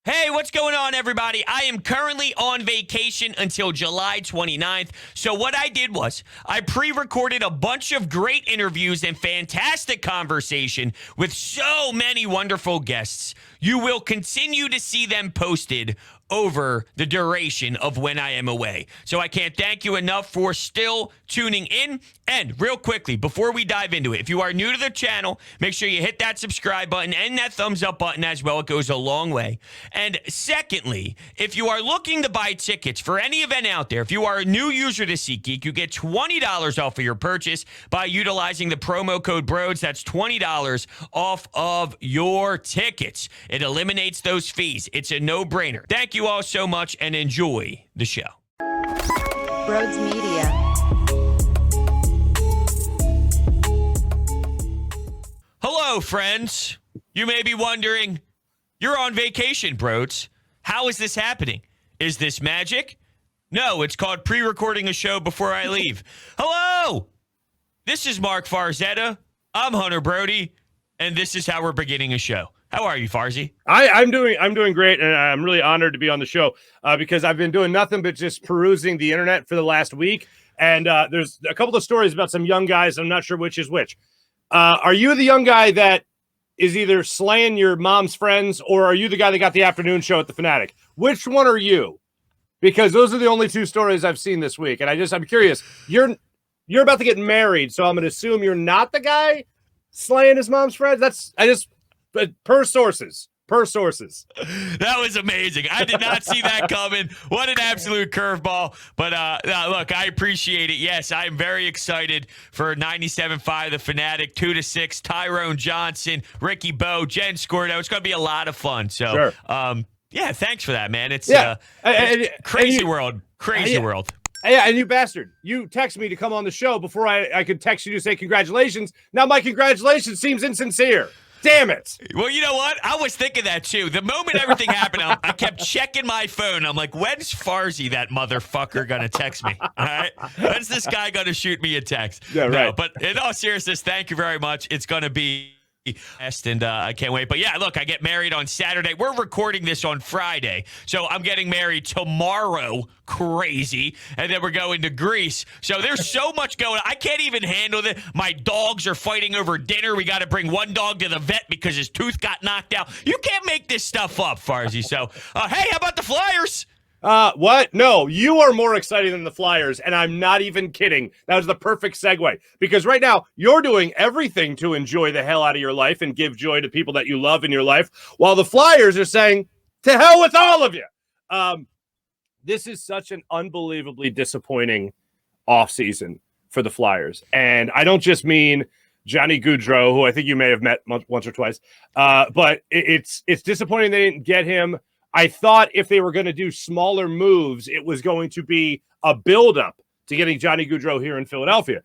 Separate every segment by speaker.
Speaker 1: Hey, what's going on, everybody? I am currently on vacation until July 29th. So what I did was I pre-recorded a bunch of great interviews and fantastic conversation with so many wonderful guests. You will continue to see them posted over the duration of when I am away. So I can't thank you enough for still tuning in. And real quickly, before we dive into it, if you are new to the channel, make sure you hit that subscribe button and that thumbs up button as well. It goes a long way. And secondly, if you are looking to buy tickets for any event out there, if you are a new user to SeatGeek, you get $20 off of your purchase by utilizing the promo code Brodes. That's $20 off of your tickets. It eliminates those fees. It's a no-brainer. Thank you all so much and enjoy the show.
Speaker 2: Brodes Media.
Speaker 1: Hello, friends. You may be wondering, you're on vacation, Brodes. How is this happening? Is this magic? No, it's called pre-recording a show before I leave. Hello! This is Marc Farzetta. I'm Hunter Brody, and this is how we're beginning a show. How are you, Farzy?
Speaker 3: I'm doing great, and I'm really honored to be on the show because I've been doing nothing but just perusing the internet for the last week, and there's a couple of stories about some young guys. I'm not sure which is which. Are you the young guy that is either slaying your mom's friends, or are you the guy that got the afternoon show at the Fanatic? Which one are you? Because those are the only two stories I've seen this week, and I'm curious. You're about to get married, so I'm going to assume you're not the guy slaying his mom's friends. But per sources.
Speaker 1: That was amazing. I did not see that coming. What an absolute curveball. But look, I appreciate it. Yes, I am very excited for 97.5 The Fanatic, 2 to 6, Tyrone Johnson, Ricky Bowe, Jen Scordo. It's going to be a lot of fun. So,
Speaker 3: sure.
Speaker 1: Yeah, thanks for that, man. It's crazy world. Crazy world.
Speaker 3: Yeah, and you bastard. You text me to come on the show before I could text you to say congratulations. Now my congratulations seems insincere. Damn it.
Speaker 1: Well, you know what? I was thinking that, too. The moment everything happened, I kept checking my phone. I'm like, when's Farzy, that motherfucker, going to text me? All right? When's this guy going to shoot me a text?
Speaker 3: Yeah, right.
Speaker 1: No, but in all seriousness, thank you very much. It's going to be best, and I can't wait. But yeah, look, I get married on Saturday. We're recording this on Friday, so I'm getting married tomorrow. Crazy. And then we're going to Greece. So there's so much going on. I can't even handle it. My dogs are fighting over dinner. We got to bring one dog to the vet because his tooth got knocked out. You can't make this stuff up, Farzy. So, hey, how about the Flyers?
Speaker 3: What? No, you are more exciting than the Flyers, and I'm not even kidding. That was the perfect segue, because right now you're doing everything to enjoy the hell out of your life and give joy to people that you love in your life, while the Flyers are saying, to hell with all of you. This is such an unbelievably disappointing offseason for the Flyers, and I don't just mean Johnny Gaudreau, who I think you may have met once or twice, but it's disappointing they didn't get him. I thought if they were going to do smaller moves, it was going to be a buildup to getting Johnny Gaudreau here in Philadelphia.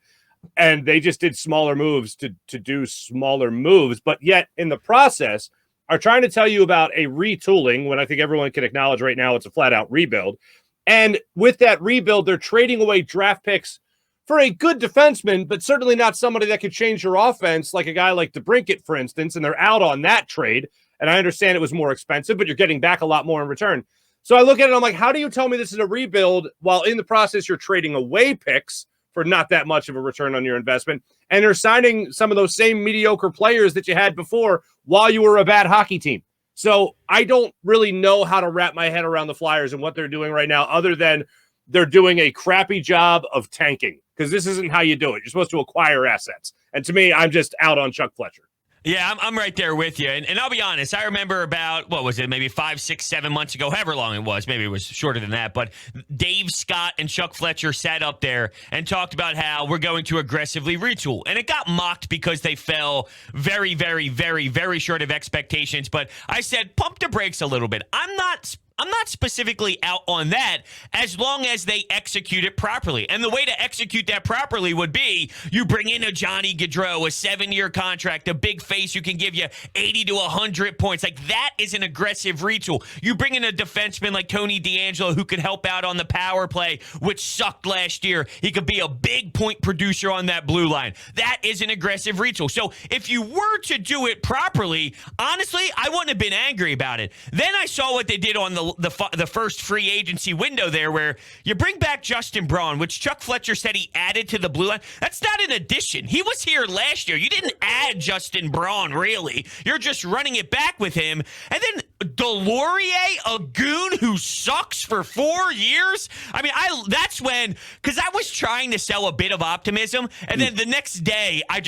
Speaker 3: And they just did smaller moves to do smaller moves, but yet in the process are trying to tell you about a retooling when I think everyone can acknowledge right now it's a flat-out rebuild. And with that rebuild, they're trading away draft picks for a good defenseman, but certainly not somebody that could change your offense like a guy like DeBrincat, for instance, and they're out on that trade. And I understand it was more expensive, but you're getting back a lot more in return. So I look at it, I'm like, how do you tell me this is a rebuild while in the process you're trading away picks for not that much of a return on your investment, and they're signing some of those same mediocre players that you had before while you were a bad hockey team? So I don't really know how to wrap my head around the Flyers and what they're doing right now, other than they're doing a crappy job of tanking, because this isn't how you do it. You're supposed to acquire assets. And to me, I'm just out on Chuck Fletcher.
Speaker 1: Yeah, I'm right there with you. And I'll be honest, I remember about, what was it, maybe 5, 6, 7 months ago, however long it was, maybe it was shorter than that, but Dave Scott and Chuck Fletcher sat up there and talked about how we're going to aggressively retool. And it got mocked because they fell very, very, very, very short of expectations. But I said, pump the brakes a little bit. I'm I'm not specifically out on that as long as they execute it properly. And the way to execute that properly would be you bring in a Johnny Gaudreau, a 7-year contract, a big face who can give you 80 to 100 points. Like, that is an aggressive retool. You bring in a defenseman like Tony DeAngelo who could help out on the power play, which sucked last year. He could be a big point producer on that blue line. That is an aggressive retool. So if you were to do it properly, honestly, I wouldn't have been angry about it. Then I saw what they did on the first free agency window there, where you bring back Justin Braun, which Chuck Fletcher said he added to the blue line. That's not an addition. He was here last year. You didn't add Justin Braun, really. You're just running it back with him. And then Delorier, a goon who sucks for 4 years. I mean, that's when, because I was trying to sell a bit of optimism, and then the next day I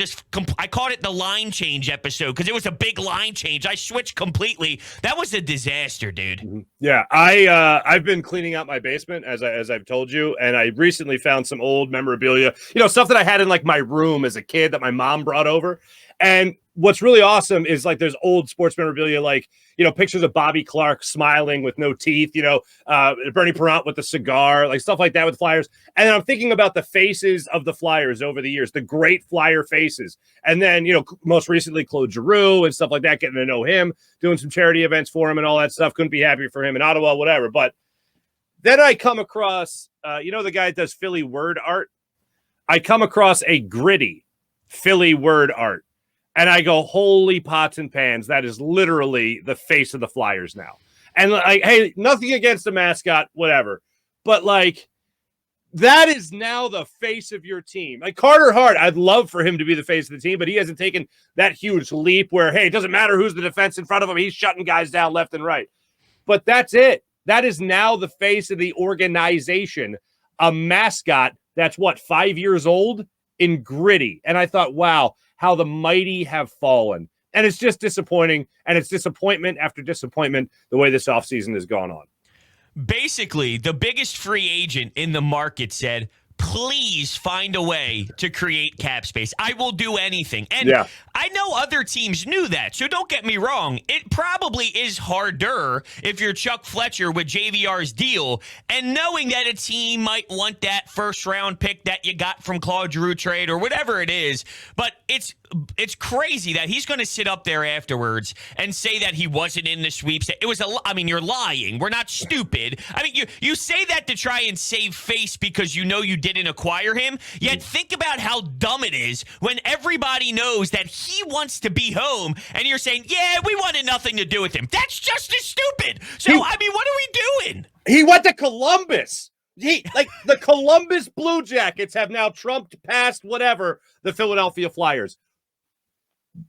Speaker 1: called it the line change episode because it was a big line change. I switched completely. That was a disaster, dude.
Speaker 3: Yeah, I've been cleaning out my basement as I've told you, and I recently found some old memorabilia, stuff that I had in like my room as a kid that my mom brought over. And what's really awesome is like there's old sports memorabilia, like, pictures of Bobby Clark smiling with no teeth, Bernie Parent with the cigar, like stuff like that with Flyers. And then I'm thinking about the faces of the Flyers over the years, the great Flyer faces. And then, most recently Claude Giroux and stuff like that, getting to know him, doing some charity events for him and all that stuff. Couldn't be happier for him in Ottawa, whatever. But then I come across, the guy that does Philly word art. I come across a gritty Philly word art. And I go, holy pots and pans, that is literally the face of the Flyers now. And like, hey, nothing against the mascot, whatever. But like, that is now the face of your team. Like Carter Hart, I'd love for him to be the face of the team, but he hasn't taken that huge leap where, hey, it doesn't matter who's the defense in front of him. He's shutting guys down left and right. But that's it. That is now the face of the organization. A mascot that's 5 years old in gritty. And I thought, wow, how the mighty have fallen. And it's just disappointing. And it's disappointment after disappointment the way this offseason has gone on.
Speaker 1: Basically, the biggest free agent in the market said, please find a way to create cap space. I will do anything. And yeah. I know other teams knew that, so don't get me wrong. It probably is harder if you're Chuck Fletcher with JVR's deal and knowing that a team might want that first-round pick that you got from Claude Giroux trade or whatever it is. But it's crazy that he's going to sit up there afterwards and say that he wasn't in the sweeps. It was you're lying. We're not stupid. I mean, you say that to try and save face because you know you didn't acquire him. Yet think about how dumb it is when everybody knows that he wants to be home and you're saying, yeah, we wanted nothing to do with him. That's just as stupid. So, what are we doing?
Speaker 3: He went to Columbus. The Columbus Blue Jackets have now trumped past whatever the Philadelphia Flyers.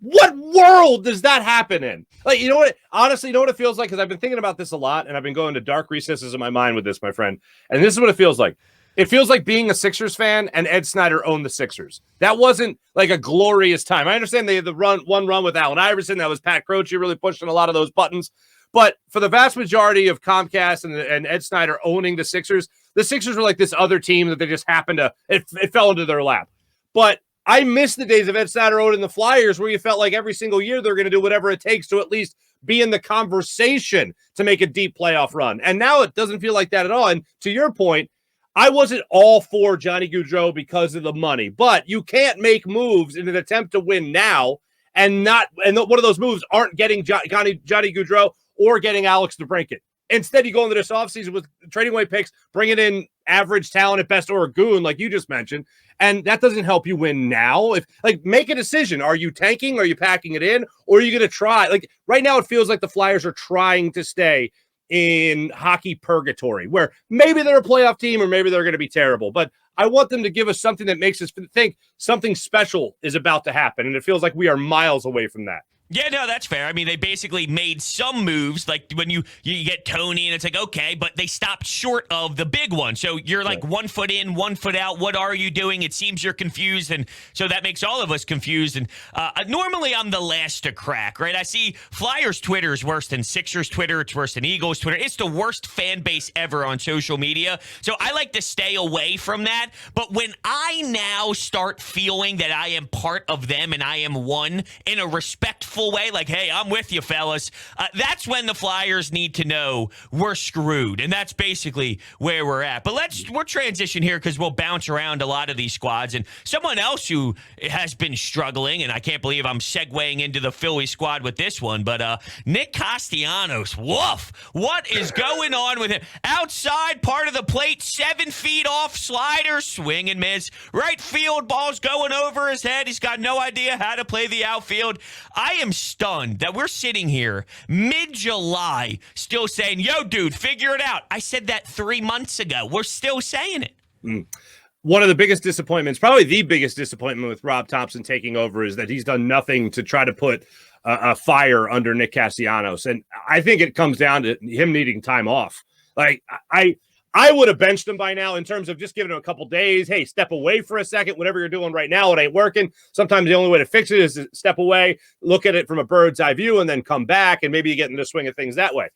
Speaker 3: What world does that happen in? Like, you know what? Honestly, you know what it feels like? Because I've been thinking about this a lot, and I've been going to dark recesses in my mind with this, my friend. And this is what it feels like. It feels like being a Sixers fan and Ed Snyder owned the Sixers. That wasn't like a glorious time. I understand they had the one run with Allen Iverson. That was Pat Croce really pushing a lot of those buttons. But for the vast majority of Comcast and Ed Snyder owning the Sixers were like this other team that they just happened to, it fell into their lap. But I miss the days of Ed Snyder owning the Flyers where you felt like every single year they're going to do whatever it takes to at least be in the conversation to make a deep playoff run. And now it doesn't feel like that at all. And to your point, I wasn't all for Johnny Gaudreau because of the money, but you can't make moves in an attempt to win now and one of those moves aren't getting Johnny Gaudreau or getting Alex DeBrincat. Instead, you go into this offseason with trading away picks, bringing in average talent at best or a goon, like you just mentioned, and that doesn't help you win now. Make a decision. Are you tanking? Are you packing it in? Or are you going to try? Like, right now, it feels like the Flyers are trying to stay in hockey purgatory, where maybe they're a playoff team or maybe they're going to be terrible. But I want them to give us something that makes us think something special is about to happen, and it feels like we are miles away from that.
Speaker 1: Yeah, no, that's fair. I mean, they basically made some moves, like when you get Tony, and it's like, okay, but they stopped short of the big one. So you're like 1 foot in, 1 foot out. What are you doing? It seems you're confused, and so that makes all of us confused. And normally I'm the last to crack, right? I see Flyers Twitter is worse than Sixers Twitter. It's worse than Eagles Twitter. It's the worst fan base ever on social media. So I like to stay away from that. But when I now start feeling that I am part of them and I am one in a respectful playful way, like, hey, I'm with you, fellas, that's when the Flyers need to know we're screwed. And that's basically where we're at. But we'll transition here because we'll bounce around a lot of these squads. And someone else who has been struggling, and I can't believe I'm segueing into the Philly squad with this one, but Nick Castellanos, woof. What is going on with him? Outside part of the plate, 7 feet off, slider, swing and miss. Right field, ball's going over his head. He's got no idea how to play the outfield. I am stunned that we're sitting here mid-July still saying, yo, dude, figure it out. I said that 3 months ago. We're still saying it.
Speaker 3: One of the biggest disappointments, probably the biggest disappointment with Rob Thompson taking over, is that he's done nothing to try to put a fire under Nick Castellanos. And I think it comes down to him needing time off. Like, I would have benched him by now in terms of just giving him a couple days. Hey, step away for a second. Whatever you're doing right now, it ain't working. Sometimes the only way to fix it is to step away, look at it from a bird's eye view, and then come back, and maybe you get in the swing of things that way.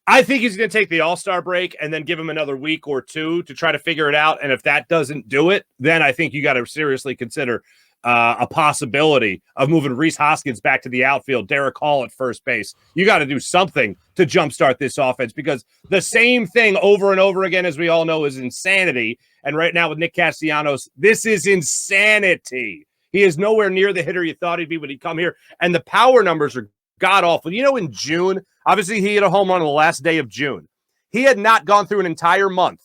Speaker 3: I think he's going to take the All-Star break and then give him another week or two to try to figure it out. And if that doesn't do it, then I think you got to seriously consider a possibility of moving Rhys Hoskins back to the outfield, Derek Hall at first base. You got to do something to jumpstart this offense, because the same thing over and over again, as we all know, is insanity. And right now with Nick Castellanos, this is insanity. He is nowhere near the hitter you thought he'd be when he'd come here. And the power numbers are god-awful. You know, in June, obviously he hit a home run on the last day of June. He had not gone through an entire month,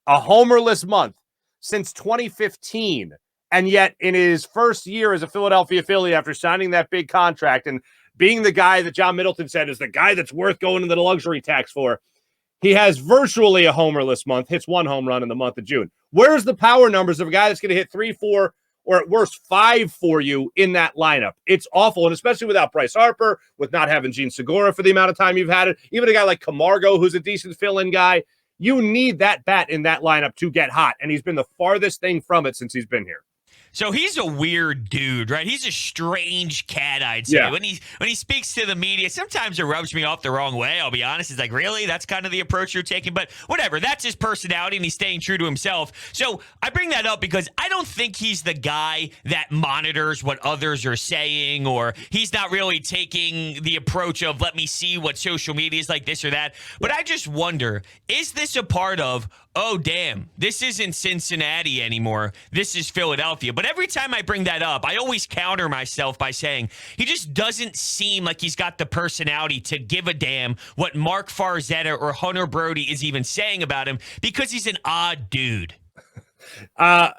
Speaker 3: a homerless month, since 2015. And yet, in his first year as a Philadelphia Philly, after signing that big contract and being the guy that John Middleton said is the guy that's worth going into the luxury tax for, he has virtually a homerless month, hits 1 home run in the month of June. Where's the power numbers of a guy that's going to hit 3, 4, or at worst 5 for you in that lineup? It's awful, and especially without Bryce Harper, with not having Gene Segura for the amount of time you've had it, even a guy like Camargo, who's a decent fill-in guy, you need that bat in that lineup to get hot, and he's been the farthest thing from it since he's been here.
Speaker 1: So he's a weird dude, right? He's a strange cat, I'd say. Yeah. When he speaks to the media, sometimes it rubs me off the wrong way. I'll be honest. It's like, really? That's kind of the approach you're taking? But whatever. That's his personality, and he's staying true to himself. So I bring that up because I don't think he's the guy that monitors what others are saying, or he's not really taking the approach of, let me see what social media is like, this or that. But I just wonder, is this a part of, oh, damn, this isn't Cincinnati anymore. This is Philadelphia. But every time I bring that up, I always counter myself by saying he just doesn't seem like he's got the personality to give a damn what Marc Farzetta or Hunter Brody is even saying about him, because he's an odd dude.
Speaker 3: I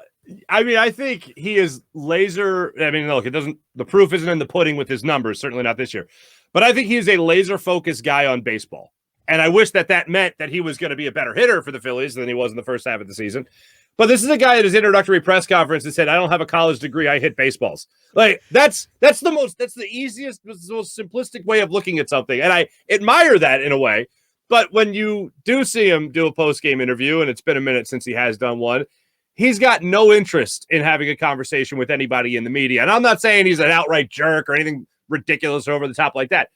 Speaker 3: mean, I think he is laser. I mean, look, the proof isn't in the pudding with his numbers, certainly not this year. But I think he is a laser-focused guy on baseball. And I wish that meant that he was going to be a better hitter for the Phillies than he was in the first half of the season. But this is a guy at his introductory press conference that said, I don't have a college degree, I hit baseballs. Like, that's the easiest, most simplistic way of looking at something. And I admire that in a way. But when you do see him do a post-game interview, and it's been a minute since he has done one, he's got no interest in having a conversation with anybody in the media. And I'm not saying he's an outright jerk or anything ridiculous or over the top like that.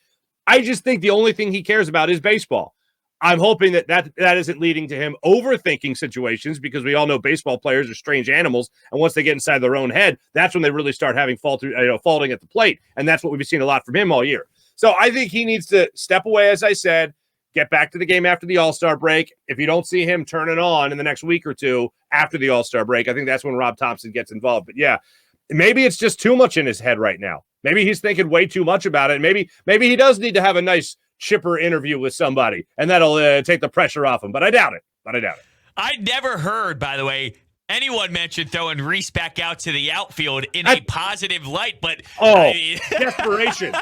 Speaker 3: I just think the only thing he cares about is baseball. I'm hoping that isn't leading to him overthinking situations, because we all know baseball players are strange animals. And once they get inside their own head, that's when they really start having faulting at the plate. And that's what we've seen a lot from him all year. So I think he needs to step away, as I said, get back to the game after the All-Star break. If you don't see him turn it on in the next week or two after the All-Star break, I think that's when Rob Thompson gets involved. But yeah, maybe it's just too much in his head right now. Maybe he's thinking way too much about it. Maybe he does need to have a nice chipper interview with somebody, and that'll take the pressure off him. But I doubt it.
Speaker 1: I never heard, by the way, anyone mention throwing Rhys back out to the outfield in a positive light. But
Speaker 3: desperation.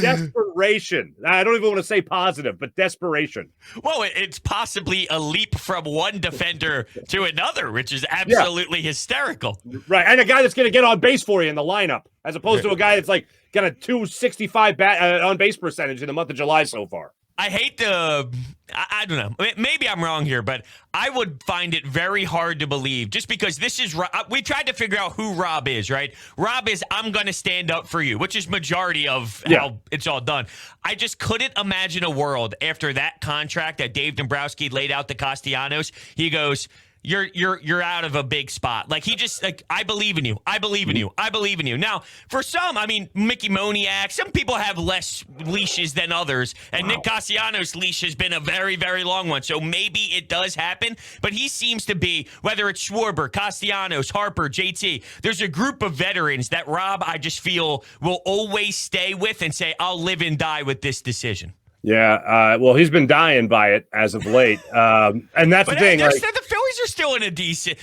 Speaker 3: Desperation. I don't even want to say positive, but desperation.
Speaker 1: Well, it's possibly a leap from one defender to another, which is absolutely hysterical.
Speaker 3: Right, and a guy that's going to get on base for you in the lineup, as opposed to a guy that's like got a 265 on base percentage in the month of July so far.
Speaker 1: I hate I don't know. Maybe I'm wrong here, but I would find it very hard to believe, just because this is, we tried to figure out who Rob is, right? Rob is, I'm going to stand up for you, which is majority of how it's all done. I just couldn't imagine a world after that contract that Dave Dombrowski laid out to Castellanos. He goes, you're out of a big spot. Like, he just, like, I believe in you. I believe in you. I believe in you. Now, for some, I mean, Mickey Moniak, some people have less leashes than others, and Nick Castellanos' leash has been a very, very long one, so maybe it does happen, but he seems to be, whether it's Schwarber, Castellanos, Harper, JT, there's a group of veterans that Rob, I just feel, will always stay with and say, I'll live and die with this decision.
Speaker 3: Yeah, well, he's been dying by it as of late, and that's the thing. Like,
Speaker 1: the Phillies are still in a decent.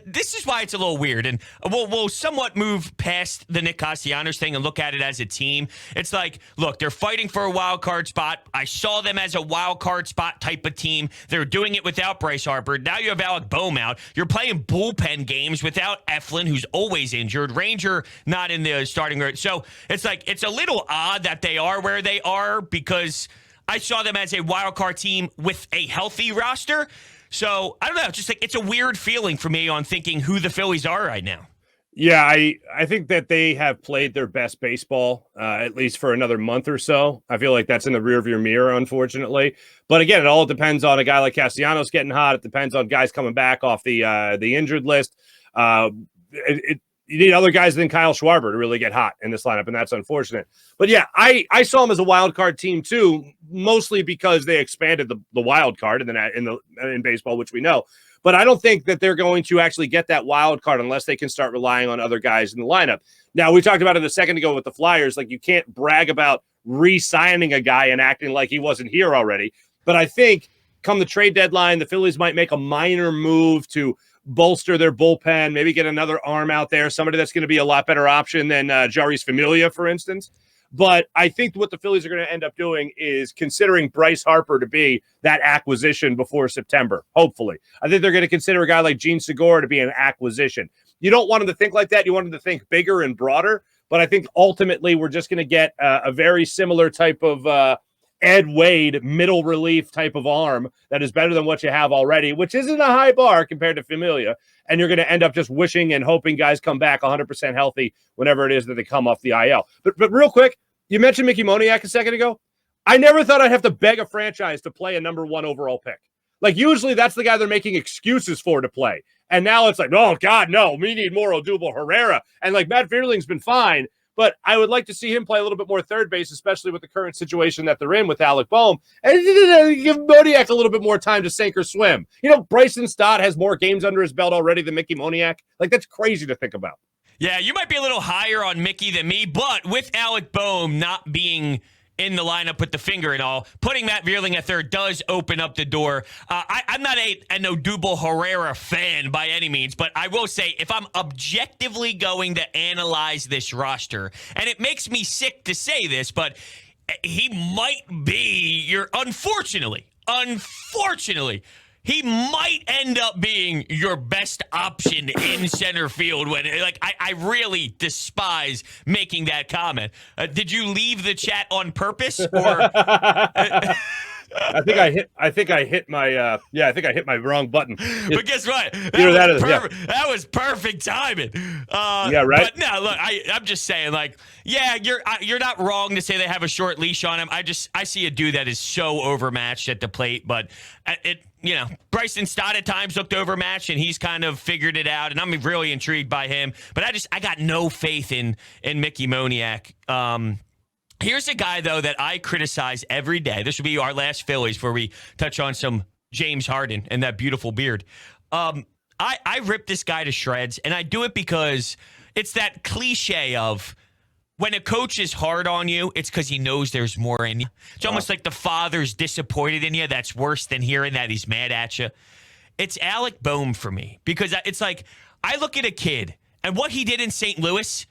Speaker 1: This is why it's a little weird, and we'll somewhat move past the Nick Castellanos thing and look at it as a team. It's like, look, they're fighting for a wild card spot. I saw them as a wild card spot type of team. They're doing it without Bryce Harper. Now you have Alec Bowman out. You're playing bullpen games without Eflin, who's always injured. Ranger not in the starting group. So it's like, it's a little odd that they are where they are, because I saw them as a wild card team with a healthy roster. So I don't know, just like, it's a weird feeling for me on thinking who the Phillies are right now.
Speaker 3: Yeah, I think that they have played their best baseball, at least for another month or so. I feel like that's in the rearview mirror, unfortunately. But again, it all depends on a guy like Castellanos getting hot. It depends on guys coming back off the injured list. You need other guys than Kyle Schwarber to really get hot in this lineup, and that's unfortunate. But yeah, I saw him as a wild card team too, mostly because they expanded the wild card in baseball, which we know. But I don't think that they're going to actually get that wild card unless they can start relying on other guys in the lineup. Now, we talked about it a second ago with the Flyers. Like, you can't brag about re-signing a guy and acting like he wasn't here already. But I think come the trade deadline, the Phillies might make a minor move to bolster their bullpen, maybe get another arm out there, somebody that's going to be a lot better option than Jarius Familia, for instance. But I think what the Phillies are going to end up doing is considering Bryce Harper to be that acquisition before September, hopefully. I think they're going to consider a guy like Gene Segura to be an acquisition. You don't want him to think like that. You want him to think bigger and broader. But I think ultimately we're just going to get a very similar type of Ed Wade middle relief type of arm that is better than what you have already, which isn't a high bar compared to Familia. And you're going to end up just wishing and hoping guys come back 100% healthy whenever it is that they come off the IL. But real quick, you mentioned Mickey Moniak a second ago. I never thought I'd have to beg a franchise to play a number 1 overall pick. Like, usually that's the guy they're making excuses for to play. And now it's like, oh, God, no, we need more Odubel Herrera. And like, Matt Veerling's been fine, but I would like to see him play a little bit more third base, especially with the current situation that they're in with Alec Bowman. And give Moniak a little bit more time to sink or swim. You know, Bryson Stott has more games under his belt already than Mickey Moniak. Like, that's crazy to think about.
Speaker 1: Yeah, you might be a little higher on Mickey than me, but with Alec Bowman not being in the lineup with the finger and all, putting Matt Veerling at third does open up the door. I'm not an Odubel Herrera fan by any means, but I will say, if I'm objectively going to analyze this roster, and it makes me sick to say this, but he might be unfortunately, he might end up being your best option in center field. When, like, I really despise making that comment. Did you leave the chat on purpose, or?
Speaker 3: I think I hit my wrong button.
Speaker 1: But guess what? That was perfect timing.
Speaker 3: Yeah, right.
Speaker 1: But no, look, I'm just saying, like, yeah, you're not wrong to say they have a short leash on him. I see a dude that is so overmatched at the plate, but Bryson Stott at times looked overmatched, and he's kind of figured it out, and I'm really intrigued by him. But I got no faith in Mickey Moniak. Here's a guy, though, that I criticize every day. This will be our last Phillies where we touch on some James Harden and that beautiful beard. I rip this guy to shreds, and I do it because it's that cliche of when a coach is hard on you, it's because he knows there's more in you. It's almost like the father's disappointed in you. That's worse than hearing that he's mad at you. It's Alec Bowman for me, because it's like, I look at a kid and what he did in St. Louis,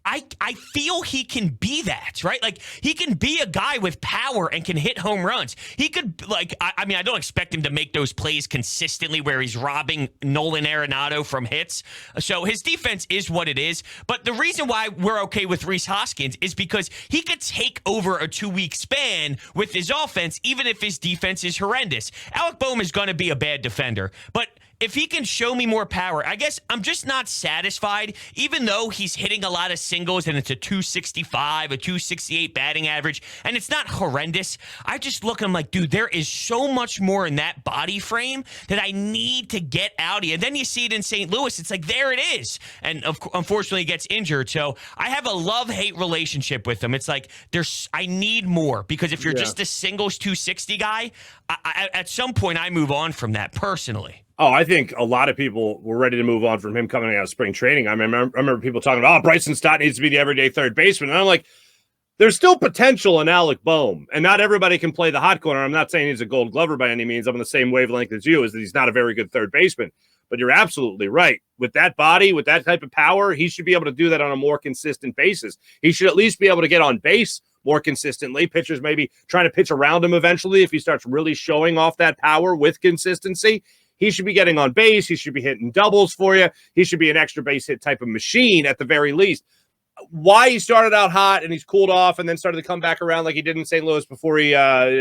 Speaker 1: I feel he can be that, right? Like, he can be a guy with power and can hit home runs. He could, like, I mean, I don't expect him to make those plays consistently where he's robbing Nolan Arenado from hits. So his defense is what it is. But the reason why we're okay with Rhys Hoskins is because he could take over a 2-week span with his offense, even if his defense is horrendous. Alec Bowman is going to be a bad defender, but if he can show me more power, I guess I'm just not satisfied, even though he's hitting a lot of singles and it's a 265, a 268 batting average, and it's not horrendous. I just look and I'm like, dude, there is so much more in that body frame that I need to get out of you. And then you see it in St. Louis. It's like, there it is. And unfortunately, he gets injured. So I have a love-hate relationship with him. It's like, I need more, because if you're just a singles 260 guy, at some point I move on from that personally.
Speaker 3: Oh, I think a lot of people were ready to move on from him coming out of spring training. I remember people talking about, Bryson Stott needs to be the everyday third baseman. And I'm like, there's still potential in Alec Bowman, and not everybody can play the hot corner. I'm not saying he's a gold glover by any means. I'm on the same wavelength as you, is that he's not a very good third baseman. But you're absolutely right. With that body, with that type of power, he should be able to do that on a more consistent basis. He should at least be able to get on base more consistently. Pitchers maybe trying to pitch around him eventually if he starts really showing off that power with consistency. He should be getting on base. He should be hitting doubles for you. He should be an extra base hit type of machine at the very least. Why he started out hot and he's cooled off and then started to come back around like he did in St. Louis before he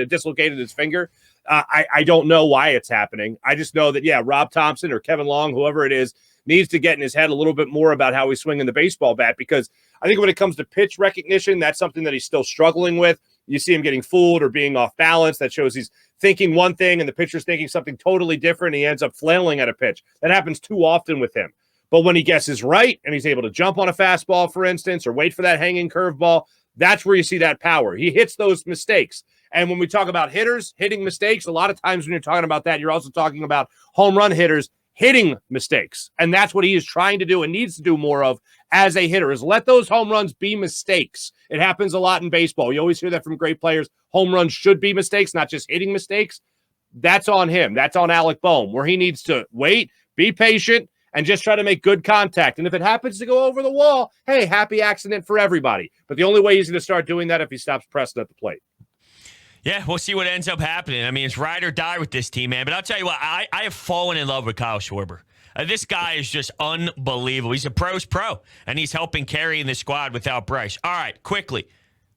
Speaker 3: dislocated his finger, I don't know why it's happening. I just know that, Rob Thompson or Kevin Long, whoever it is, needs to get in his head a little bit more about how he's swinging the baseball bat, because I think when it comes to pitch recognition, that's something that he's still struggling with. You see him getting fooled or being off balance. That shows he's thinking one thing and the pitcher's thinking something totally different. He ends up flailing at a pitch. That happens too often with him. But when he guesses right and he's able to jump on a fastball, for instance, or wait for that hanging curveball, that's where you see that power. He hits those mistakes. And when we talk about hitters hitting mistakes, a lot of times when you're talking about that, you're also talking about home run hitters hitting mistakes. And that's what he is trying to do and needs to do more of as a hitter, is let those home runs be mistakes. It happens a lot in baseball. You always hear that from great players. Home runs should be mistakes, not just hitting mistakes. That's on him. That's on Alec Bowman, where he needs to wait, be patient, and just try to make good contact. And if it happens to go over the wall, hey, happy accident for everybody. But the only way he's going to start doing that if he stops pressing at the plate.
Speaker 1: Yeah, we'll see what ends up happening. I mean, it's ride or die with this team, man. But I'll tell you what, I have fallen in love with Kyle Schwarber. This guy is just unbelievable. He's a pro's pro, and he's helping carry in the squad without Bryce. All right, quickly.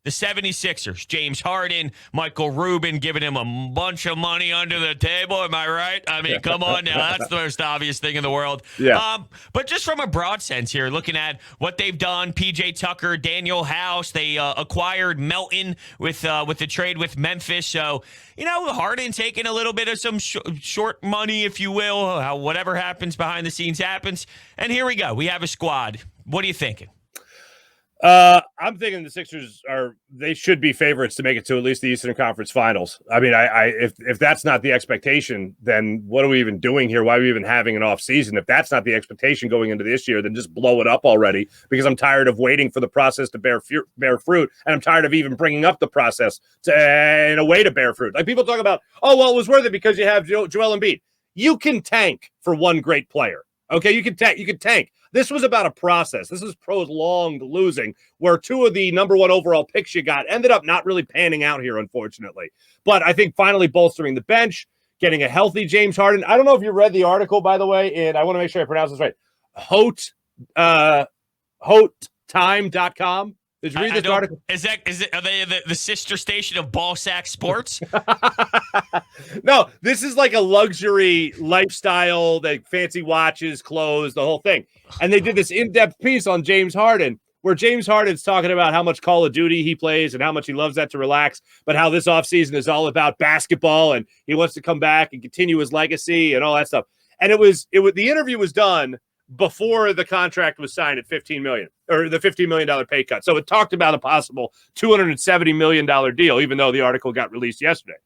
Speaker 1: The 76ers, James Harden, Michael Rubin giving him a bunch of money under the table. Am I right? I mean, come on now. That's the most obvious thing in the world.
Speaker 3: Yeah.
Speaker 1: But just from a broad sense here, looking at what they've done, P.J. Tucker, Daniel House, they acquired Melton with the trade with Memphis. So, Harden taking a little bit of some short money, if you will. Whatever happens behind the scenes happens. And here we go. We have a squad. What are you thinking?
Speaker 3: I'm thinking the Sixers they should be favorites to make it to at least the Eastern Conference Finals. I mean, if that's not the expectation, then what are we even doing here? Why are we even having an off season? If that's not the expectation going into this year, then just blow it up already, because I'm tired of waiting for the process to bear fruit. And I'm tired of even bringing up the process in a way to bear fruit. Like people talk about, it was worth it because you have Joel Embiid. You can tank for one great player. Okay. You can tank. This was about a process. This is prolonged losing, where two of the number one overall picks you got ended up not really panning out here, unfortunately. But I think finally bolstering the bench, getting a healthy James Harden. I don't know if you read the article, by the way, and I want to make sure I pronounce this right. HOTLINE.com. Did you read this article?
Speaker 1: Are they the sister station of Ballsack Sports?
Speaker 3: No, this is like a luxury lifestyle, like fancy watches, clothes, the whole thing. And they did this in-depth piece on James Harden, where James Harden's talking about how much Call of Duty he plays and how much he loves that to relax, but how this offseason is all about basketball and he wants to come back and continue his legacy and all that stuff. And the interview was done before the contract was signed at $15 million, or the $15 million pay cut. So it talked about a possible $270 million deal, even though the article got released yesterday.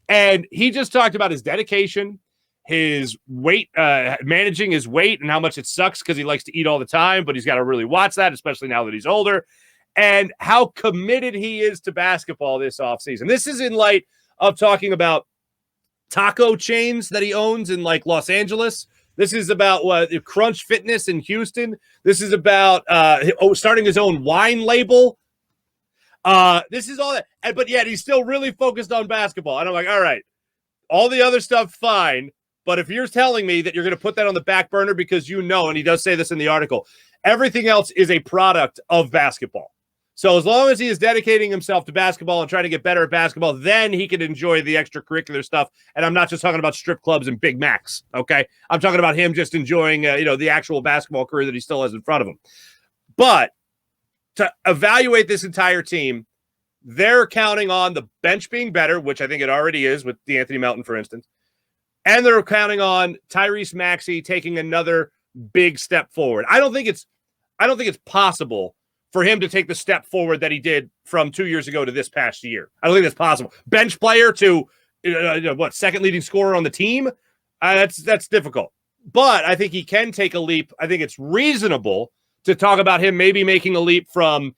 Speaker 3: And he just talked about his dedication, his weight, managing his weight and how much it sucks because he likes to eat all the time, but he's got to really watch that, especially now that he's older, and how committed he is to basketball this offseason. This is in light of talking about taco chains that he owns in like Los Angeles. This is about Crunch Fitness in Houston. This is about starting his own wine label. This is all that. But yet he's still really focused on basketball. And I'm like, all right, all the other stuff, fine. But if you're telling me that you're going to put that on the back burner because and he does say this in the article, everything else is a product of basketball. So as long as he is dedicating himself to basketball and trying to get better at basketball, then he can enjoy the extracurricular stuff. And I'm not just talking about strip clubs and Big Macs, okay? I'm talking about him just enjoying, the actual basketball career that he still has in front of him. But to evaluate this entire team, they're counting on the bench being better, which I think it already is with DeAnthony Melton, for instance. And they're counting on Tyrese Maxey taking another big step forward. I don't think it's possible for him to take the step forward that he did from 2 years ago to this past year. I don't think that's possible. Bench player to second leading scorer on the team? That's difficult. But I think he can take a leap. I think it's reasonable to talk about him maybe making a leap from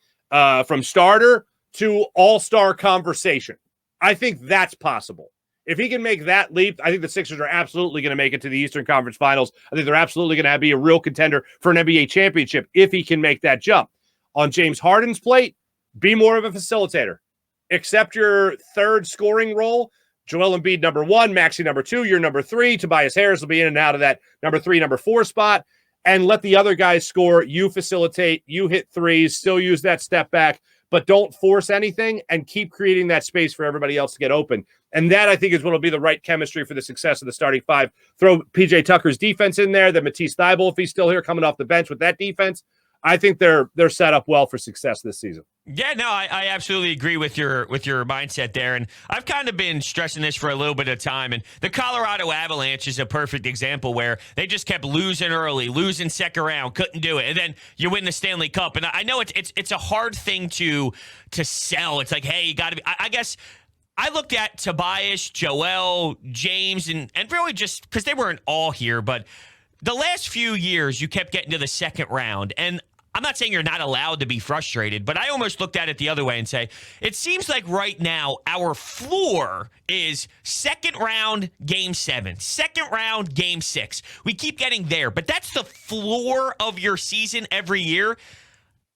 Speaker 3: starter to all-star conversation. I think that's possible. If he can make that leap, I think the Sixers are absolutely going to make it to the Eastern Conference Finals. I think they're absolutely going to be a real contender for an NBA championship if he can make that jump. On James Harden's plate, be more of a facilitator. Accept your third scoring role. Joel Embiid, number 1, Maxey, number 2, you're number 3. Tobias Harris will be in and out of that number 3, number 4 spot. And let the other guys score. You facilitate. You hit threes. Still use that step back. But don't force anything and keep creating that space for everybody else to get open. And that, I think, is what will be the right chemistry for the success of the starting five. Throw P.J. Tucker's defense in there, then Matisse Thybulle, if he's still here, coming off the bench with that defense. I think they're set up well for success this season.
Speaker 1: Yeah, no, I absolutely agree with your mindset there. And I've kind of been stressing this for a little bit of time. And the Colorado Avalanche is a perfect example where they just kept losing early, losing second round, couldn't do it. And then you win the Stanley Cup. And I know it's a hard thing to sell. It's like, hey, you got to be, I guess I looked at Tobias, Joel, James, and really just because they weren't all here, but the last few years you kept getting to the second round. And I'm not saying you're not allowed to be frustrated, but I almost looked at it the other way and say, it seems like right now our floor is second round, game 7, second round, game 6. We keep getting there, but that's the floor of your season every year.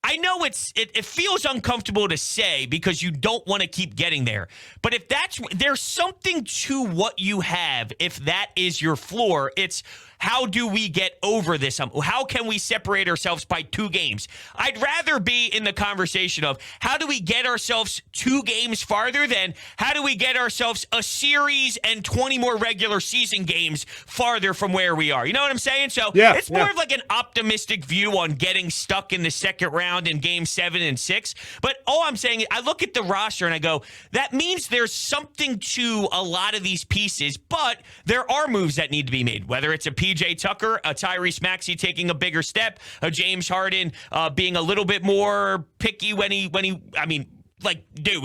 Speaker 1: I know it feels uncomfortable to say because you don't want to keep getting there. But if there's something to what you have, if that is your floor, it's how do we get over this? How can we separate ourselves by 2 games? I'd rather be in the conversation of how do we get ourselves 2 games farther than how do we get ourselves a series and 20 more regular season games farther from where we are. You know what I'm saying? So it's more of like an optimistic view on getting stuck in the second round in game 7 and 6. But all I'm saying is I look at the roster and I go, that means there's something to a lot of these pieces, but there are moves that need to be made, whether it's a P.J. Tucker, a Tyrese Maxey taking a bigger step, a James Harden being a little bit more picky when he we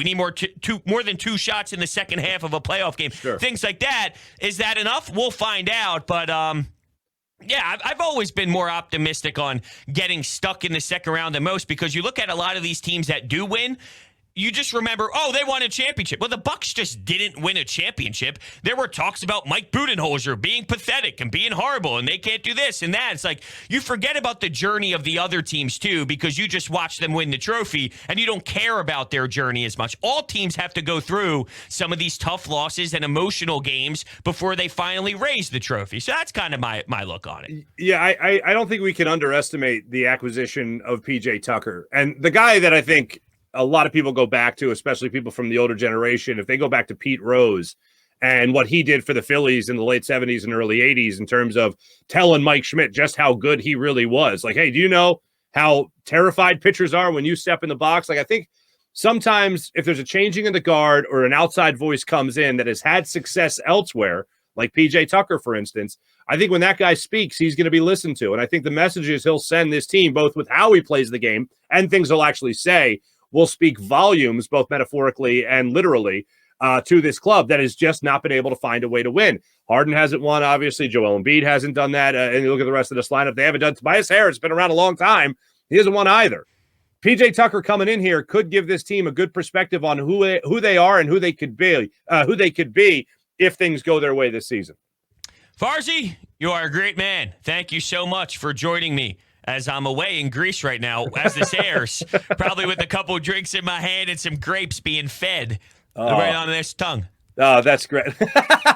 Speaker 1: need more than 2 shots in the second half of a playoff game.
Speaker 3: Sure.
Speaker 1: Things like that. Is that enough? We'll find out. But I've always been more optimistic on getting stuck in the second round than most because you look at a lot of these teams that do win, you just remember, they won a championship. Well, the Bucks just didn't win a championship. There were talks about Mike Budenholzer being pathetic and being horrible, and they can't do this and that. It's like you forget about the journey of the other teams, too, because you just watch them win the trophy, and you don't care about their journey as much. All teams have to go through some of these tough losses and emotional games before they finally raise the trophy. So that's kind of my look on it.
Speaker 3: Yeah, I don't think we can underestimate the acquisition of P.J. Tucker. And the guy that I think a lot of people go back to, especially people from the older generation, if they go back to Pete Rose and what he did for the Phillies in the late 70s and early 80s in terms of telling Mike Schmidt just how good he really was. Like, hey, do you know how terrified pitchers are when you step in the box? Like, I think sometimes if there's a changing of the guard or an outside voice comes in that has had success elsewhere, like P.J. Tucker, for instance, I think when that guy speaks, he's going to be listened to. And I think the messages he'll send this team, both with how he plays the game and things he'll actually say, will speak volumes, both metaphorically and literally, to this club that has just not been able to find a way to win. Harden hasn't won, obviously. Joel Embiid hasn't done that. And you look at the rest of this lineup, they haven't done. Tobias Harris been around a long time. He hasn't won either. P.J. Tucker coming in here could give this team a good perspective on who they are and who they could be if things go their way this season.
Speaker 1: Farzy, you are a great man. Thank you so much for joining me as I'm away in Greece right now, as this airs, probably with a couple of drinks in my hand and some grapes being fed right on this tongue.
Speaker 3: Oh, that's great.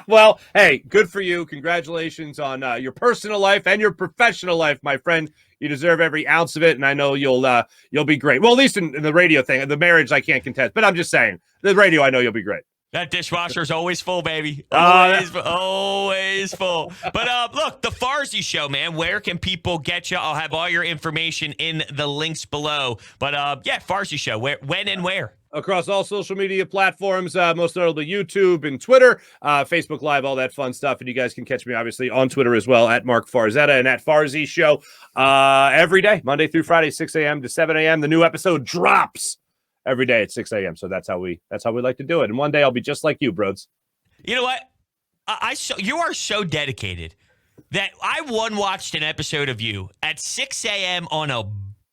Speaker 3: Well, hey, good for you. Congratulations on your personal life and your professional life, my friend. You deserve every ounce of it, and I know you'll be great. Well, at least in the radio thing. The marriage, I can't contest, but I'm just saying, the radio, I know you'll be great.
Speaker 1: That dishwasher's always full, baby. Always full. But look, the Farzy Show, man. Where can people get you? I'll have all your information in the links below. But yeah, Farzy Show. Where, when, and where?
Speaker 3: Across all social media platforms, most notably YouTube and Twitter, Facebook Live, all that fun stuff. And you guys can catch me, obviously, on Twitter as well, at Marc Farzetta and at Farzy Show every day, Monday through Friday, 6 a.m. to 7 a.m. The new episode drops every day at 6 a.m. So that's how we like to do it. And one day I'll be just like you, Brodes.
Speaker 1: You know what? You are so dedicated that I watched an episode of you at 6 a.m. on a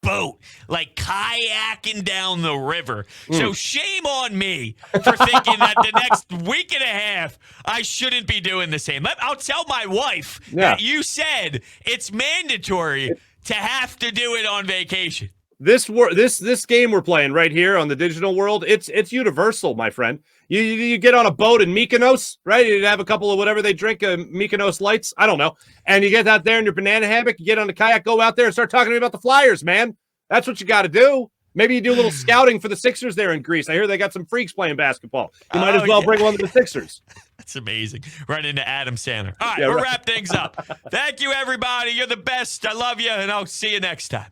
Speaker 1: boat, like kayaking down the river. So shame on me for thinking that the next week and a half I shouldn't be doing the same. I'll tell my wife that you said it's mandatory to have to do it on vacation.
Speaker 3: This game we're playing right here on the digital world, it's universal, my friend. You get on a boat in Mykonos, right? You have a couple of whatever they drink, Mykonos lights, I don't know. And you get out there in your banana hammock, you get on the kayak, go out there and start talking to me about the Flyers, man. That's what you got to do. Maybe you do a little scouting for the Sixers there in Greece. I hear they got some freaks playing basketball. You might as well bring one to the Sixers.
Speaker 1: That's amazing. Run into Adam Sandler. All right, we'll wrap things up. Thank you, everybody. You're the best. I love you, and I'll see you next time.